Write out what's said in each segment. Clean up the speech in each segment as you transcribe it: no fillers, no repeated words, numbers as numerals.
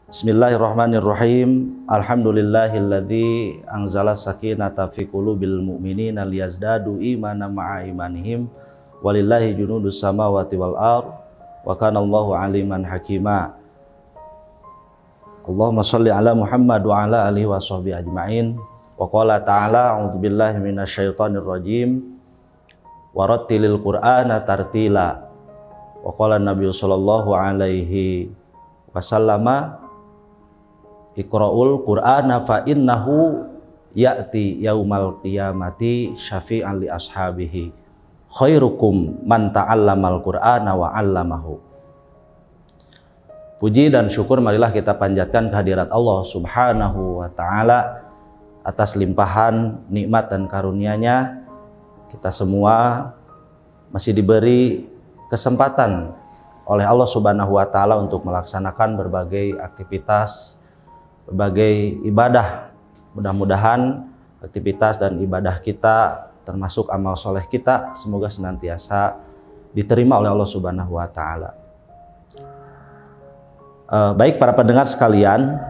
Bismillahirrahmanirrahim. Alhamdulillahilladzi anzala sakinata fi qulubil mu'minina liyazdadu imanan ma'a imanihim. Walillahi junudus samawati wal ardh wa kana Allahu aliman hakima. Allahumma shalli ala Muhammad wa ala alihi wa sahbihi ajma'in. Wa qala ta'ala a'udzubillahi minasyaitonir rajim. Warattilil Qur'ana tartila. Wa qala Nabi sallallahu alaihi wasallama Iqra'ul Qur'ana fa innahu ya'ti yaumal qiyamati syafi'an li ashabihi. Khairukum man ta'allamal Qur'ana wa 'allamahu. Puji dan syukur marilah kita panjatkan kehadirat Allah Subhanahu wa taala atas limpahan nikmat dan karunia-Nya. Kita semua masih diberi kesempatan oleh Allah Subhanahu wa taala untuk melaksanakan berbagai aktivitas, berbagai ibadah. Mudah-mudahan aktivitas dan ibadah kita termasuk amal soleh kita semoga senantiasa diterima oleh Allah Subhanahu wa taala. Baik para pendengar sekalian,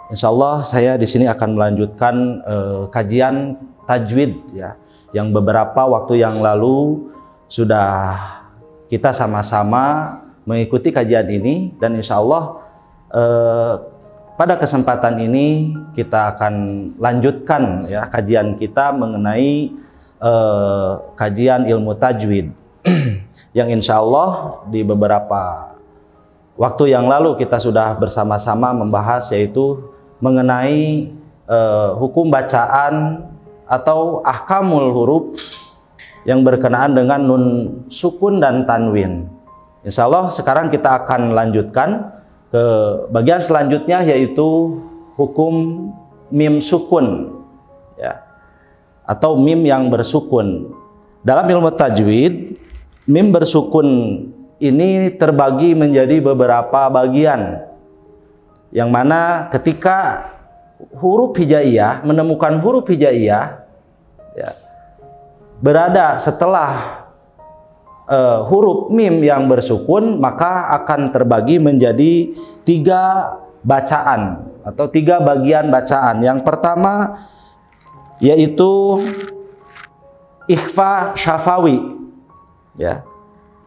insya Allah saya di sini akan melanjutkan kajian tajwid ya, yang beberapa waktu yang lalu sudah kita sama-sama mengikuti kajian ini, dan insya Allah pada kesempatan ini kita akan lanjutkan ya kajian kita mengenai kajian ilmu tajwid yang insya Allah di beberapa waktu yang lalu kita sudah bersama-sama membahas, yaitu mengenai hukum bacaan atau ahkamul huruf yang berkenaan dengan nun sukun dan tanwin. Insya Allah sekarang kita akan lanjutkan ke bagian selanjutnya, yaitu hukum mim sukun ya, atau mim yang bersukun. Dalam ilmu tajwid, mim bersukun ini terbagi menjadi beberapa bagian, yang mana ketika huruf hijaiyah menemukan huruf hijaiyah ya, berada setelah huruf mim yang bersukun, maka akan terbagi menjadi 3 bacaan atau 3 bagian bacaan. Yang pertama yaitu ikhfa syafawi ya.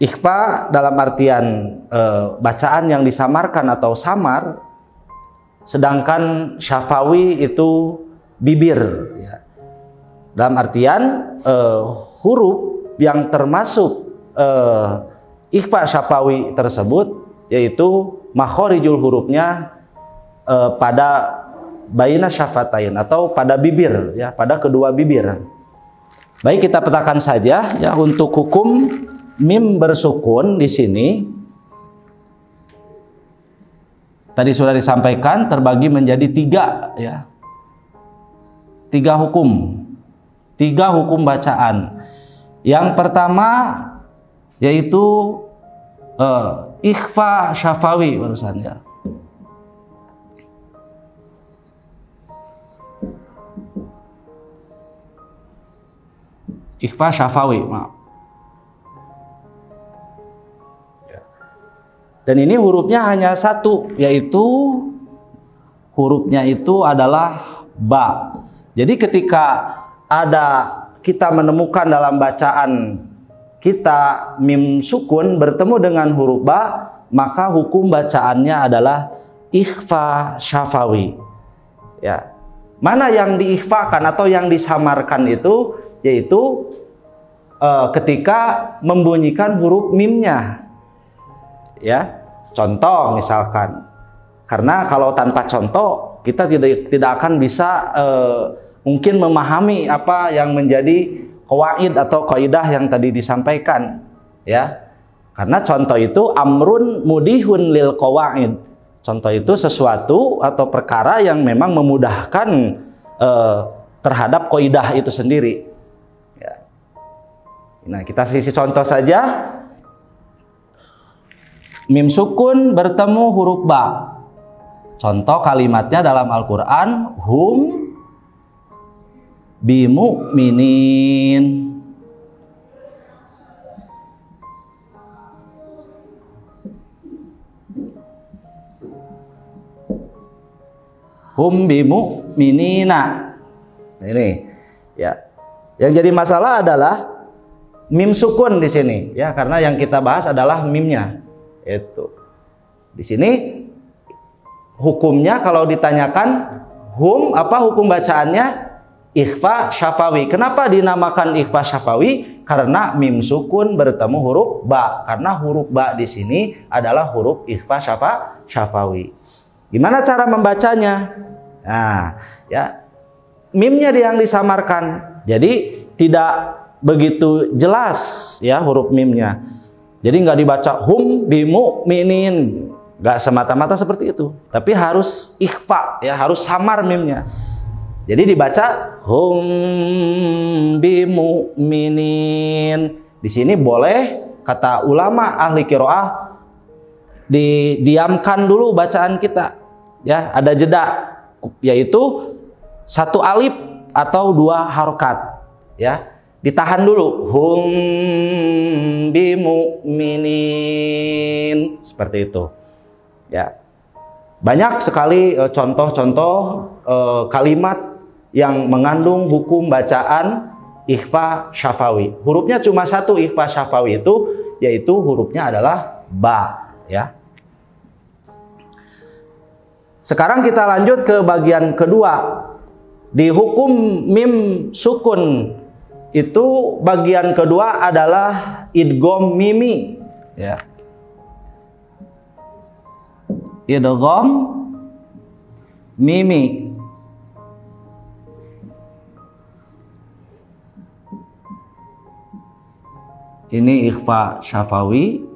Ikhfa dalam artian bacaan yang disamarkan atau samar, sedangkan syafawi itu bibir ya. Dalam artian huruf yang termasuk ikhfa syafawi tersebut yaitu makhorijul hurufnya pada baina syafatain atau pada bibir ya, pada kedua bibir. Baik, kita petakan saja ya untuk hukum mim bersukun di sini. Tadi sudah disampaikan terbagi menjadi 3 ya. 3 hukum. 3 hukum bacaan. Yang pertama yaitu ikhfa syafawi barusan ya. Ikhfa syafawi, maaf. Dan ini hurufnya hanya 1, yaitu hurufnya itu adalah ba. Jadi ketika kita menemukan dalam bacaan kita mim sukun bertemu dengan huruf ba, maka hukum bacaannya adalah ikhfa syafawi. Ya. Mana yang diikhfakan atau yang disamarkan itu, yaitu ketika membunyikan huruf mimnya. Ya, contoh misalkan, karena kalau tanpa contoh kita tidak akan bisa mungkin memahami apa yang menjadi qawaid atau kaidah yang tadi disampaikan ya. Karena contoh itu amrun mudihun lil qawaid. Contoh itu sesuatu atau perkara yang memang memudahkan terhadap kaidah itu sendiri ya. Nah, kita sisi contoh saja. Mim sukun bertemu huruf ba. Contoh kalimatnya dalam Al-Quran, hum bimu'minin. hum bimu'minina. Nah, ini ya. Yang jadi masalah adalah mim sukun di sini ya, karena yang kita bahas adalah mimnya. Itu. Di sini hukumnya kalau ditanyakan hum apa hukum bacaannya? Ikhfa syafawi. Kenapa dinamakan ikhfa syafawi? Karena mim sukun bertemu huruf ba. Karena huruf ba di sini adalah huruf ikhfa syafawi. Gimana cara membacanya? Nah, ya. Mimnya yang disamarkan. Jadi tidak begitu jelas ya huruf mimnya. Jadi nggak dibaca hum bimu'minin. Nggak semata-mata seperti itu. Tapi harus ikhfa ya, harus samar mimnya. Jadi dibaca hum bimu'minin. Di sini boleh kata ulama ahli qiraah didiamkan dulu bacaan kita. Ya, ada jeda yaitu satu alif atau dua harokat. Ya, ditahan dulu hum bimu'minin seperti itu. Ya. Banyak sekali contoh-contoh kalimat yang mengandung hukum bacaan ikhfa syafawi. Hurufnya cuma satu ikhfa syafawi itu, yaitu hurufnya adalah ba ya. Sekarang kita lanjut ke bagian kedua. Di hukum mim sukun itu bagian kedua adalah idgham mimi ya. Idgham mimi. Ini ikhfa syafawi.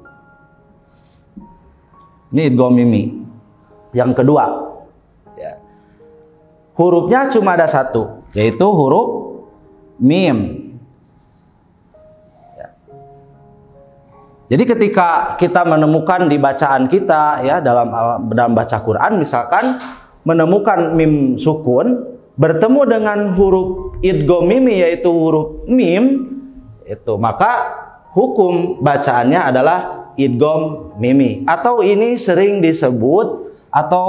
Ini idgham mimi. Yang kedua. Ya. Hurufnya cuma ada satu, yaitu huruf mim. Ya. Jadi ketika kita menemukan di bacaan kita ya dalam baca Quran misalkan menemukan mim sukun bertemu dengan huruf idgham mimi yaitu huruf mim, itu maka hukum bacaannya adalah idgham mimi, atau ini sering disebut atau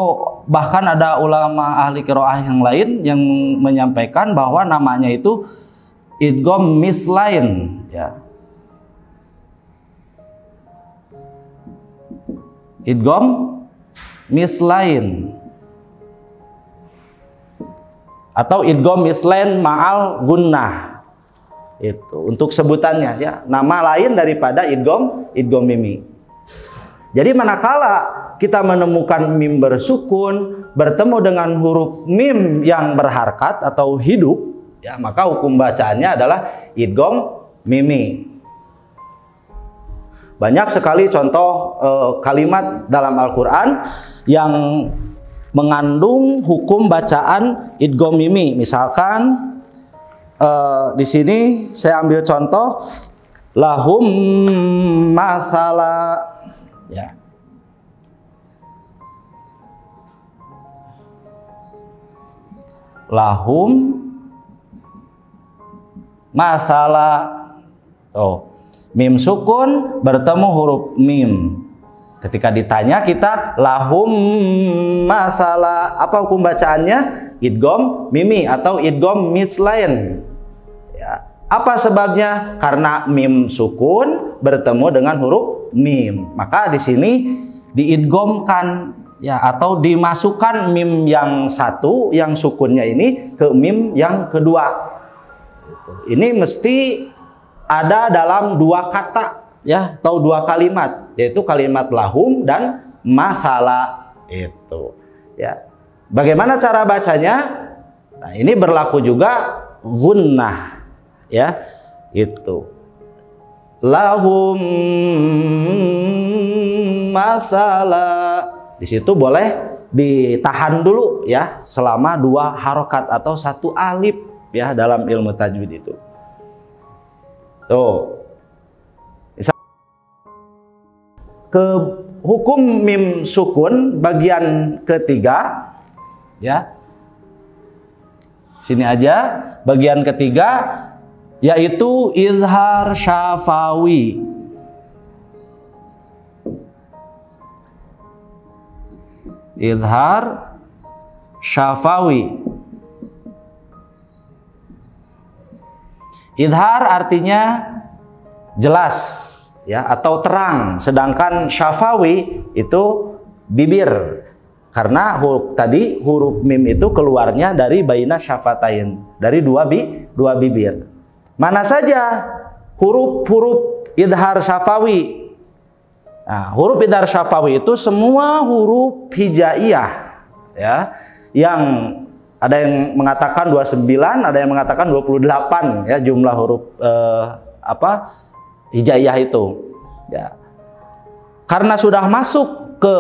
bahkan ada ulama ahli qiraah yang lain yang menyampaikan bahwa namanya itu idgham mislain ya. Idgham mislain atau idgham mislain ma'al gunnah. Itu untuk sebutannya ya, nama lain daripada idgham mimi. Jadi manakala kita menemukan mim bersukun bertemu dengan huruf mim yang berharkat atau hidup ya, maka hukum bacaannya adalah idgham mimi. Banyak sekali contoh kalimat dalam Al-Qur'an yang mengandung hukum bacaan idgham mimi. Misalkan di sini saya ambil contoh lahum masala ya. Lahum masala. Mim sukun bertemu huruf mim. Ketika ditanya kita lahum masala, apa hukum bacaannya? Idgham mimi atau idgham mislain. Ya. Apa sebabnya? Karena mim sukun bertemu dengan huruf mim. Maka di sini diidghamkan ya, atau dimasukkan mim yang satu yang sukunnya ini ke mim yang kedua. Ini mesti ada dalam dua kata ya, atau dua kalimat, yaitu kalimat lahum dan masalah itu ya. Bagaimana cara bacanya? Nah, ini berlaku juga gunnah ya. Itu lahum masalah. Di situ boleh ditahan dulu ya selama dua harokat atau satu alif ya dalam ilmu tajwid itu. Tuh. Ke hukum mim sukun bagian ketiga ya. Sini aja bagian ketiga yaitu izhar syafawi. Izhar syafawi. Idhar artinya jelas ya atau terang, sedangkan syafawi itu bibir. Karena tadi huruf mim itu keluarnya dari baina syafatain, dari dua bibir. Mana saja huruf-huruf idhar syafawi. Nah, huruf idhar syafawi itu semua huruf hijaiyah ya, yang ada yang mengatakan 29, ada yang mengatakan 28 ya jumlah huruf hijaiyah itu. Ya. Karena sudah masuk ke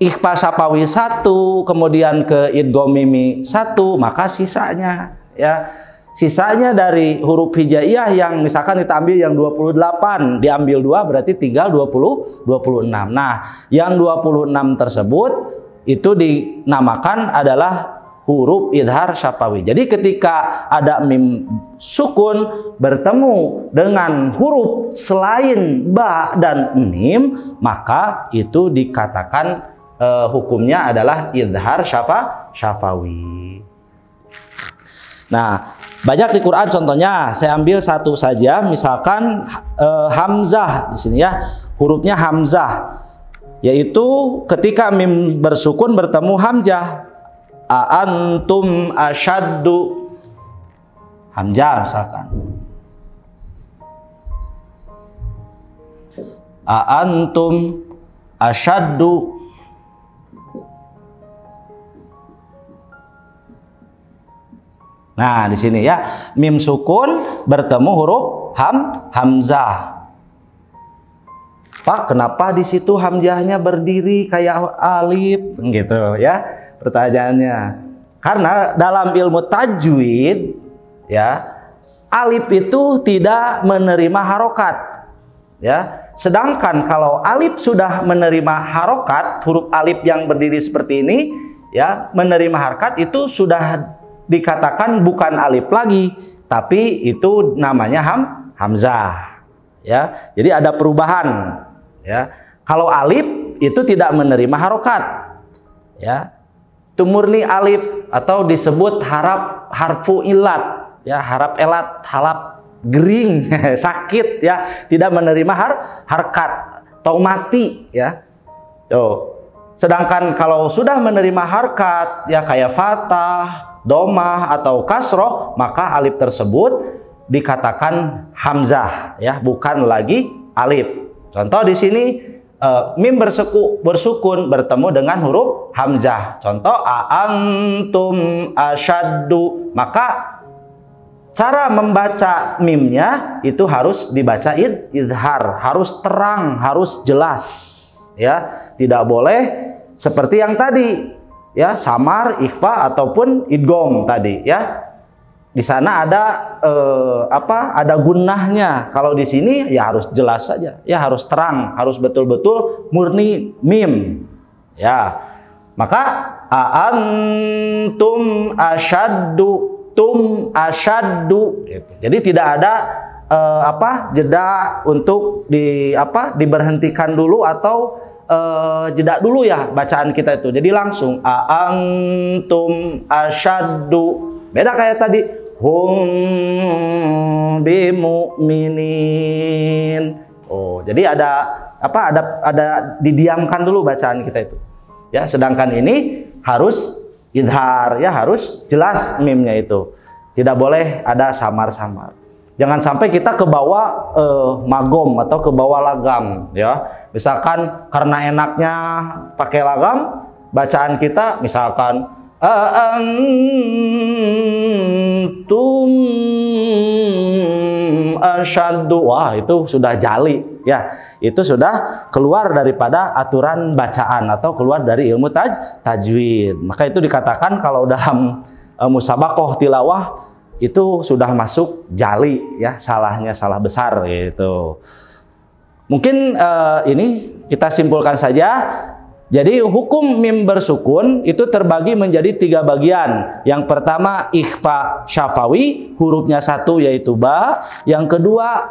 ikhfa syafawi 1, kemudian ke idgham mimi 1, maka sisanya ya, sisanya dari huruf hijaiyah yang misalkan kita ambil yang 28, diambil 2 berarti tinggal 26. Nah, yang 26 tersebut itu dinamakan adalah huruf idhar syafawi. Jadi ketika ada mim sukun bertemu dengan huruf selain ba dan mim, maka itu dikatakan hukumnya adalah idhar syafawi. Nah, banyak di Quran contohnya, saya ambil satu saja, misalkan hamzah di sini ya, hurufnya hamzah, yaitu ketika mim bersukun bertemu hamzah. Antum asyaddu, hamzah misalkan. Antum asyaddu. Nah, di sini ya, mim sukun bertemu huruf hamzah. Pak, kenapa di situ hamzahnya berdiri kayak alif gitu ya? Pertanyaannya, karena dalam ilmu tajwid ya, alif itu tidak menerima harokat ya, sedangkan kalau alif sudah menerima harokat, huruf alif yang berdiri seperti ini ya, menerima harokat itu sudah dikatakan bukan alif lagi, tapi itu namanya hamzah ya. Jadi ada perubahan ya. Kalau alif itu tidak menerima harokat ya, itu murni alif atau disebut harfu ilat ya, harap elat, halap gering sakit ya, tidak menerima harkat atau mati ya. Tuh. Sedangkan kalau sudah menerima harkat ya, kayak fathah, domah atau kasroh, maka alif tersebut dikatakan hamzah ya, bukan lagi alif. Contoh di sini mim bersukun bertemu dengan huruf hamzah. Contoh antum asyaddu, maka cara membaca mimnya itu harus dibaca idhar, harus terang, harus jelas ya. Tidak boleh seperti yang tadi ya, samar, ikhfa ataupun idgham tadi ya. Di sana ada ada gunnahnya. Kalau di sini ya harus jelas saja, ya harus terang, harus betul-betul murni mim. Ya. Maka antum asyaddu, tum asyaddu gitu. Jadi tidak ada jeda untuk diberhentikan dulu atau jeda dulu ya bacaan kita itu. Jadi langsung antum asyaddu. Beda kayak tadi hum bimu'minin. Oh, jadi ada didiamkan dulu bacaan kita itu. Ya, sedangkan ini harus idhar ya, harus jelas mimnya itu. Tidak boleh ada samar-samar. Jangan sampai kita ke bawah magom atau ke bawah lagam ya. Misalkan karena enaknya pakai lagam, bacaan kita misalkan antum asyaddu, wah itu sudah jali ya, itu sudah keluar daripada aturan bacaan atau keluar dari ilmu tajwid. Maka itu dikatakan kalau dalam musabaqah tilawah itu sudah masuk jali ya, salahnya salah besar gitu. Mungkin ini kita simpulkan saja. Jadi hukum mim bersukun itu terbagi menjadi 3 bagian. Yang pertama ikhfa syafawi, hurufnya 1 yaitu ba. Yang kedua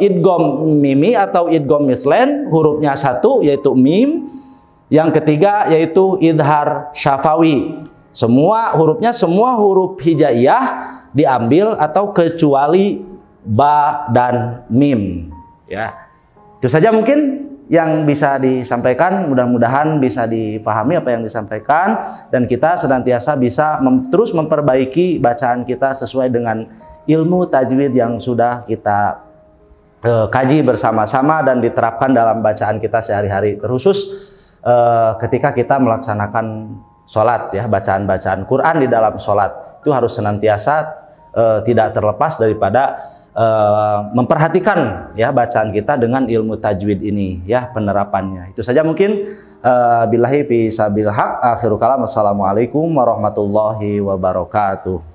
idgham mimi atau idgham mislen, hurufnya 1 yaitu mim. Yang ketiga yaitu idhar syafawi. Semua huruf hijaiyah diambil atau kecuali ba dan mim, ya. Itu saja mungkin yang bisa disampaikan. Mudah-mudahan bisa dipahami apa yang disampaikan dan kita senantiasa bisa terus memperbaiki bacaan kita sesuai dengan ilmu tajwid yang sudah kita kaji bersama-sama dan diterapkan dalam bacaan kita sehari-hari, terkhusus ketika kita melaksanakan sholat, ya, bacaan-bacaan Quran di dalam sholat itu harus senantiasa tidak terlepas daripada memperhatikan, ya, bacaan kita dengan ilmu tajwid ini, ya, penerapannya. Itu saja mungkin. Billahi fi sabil haq, akhiru kalam. Assalamualaikum warahmatullahi wabarakatuh.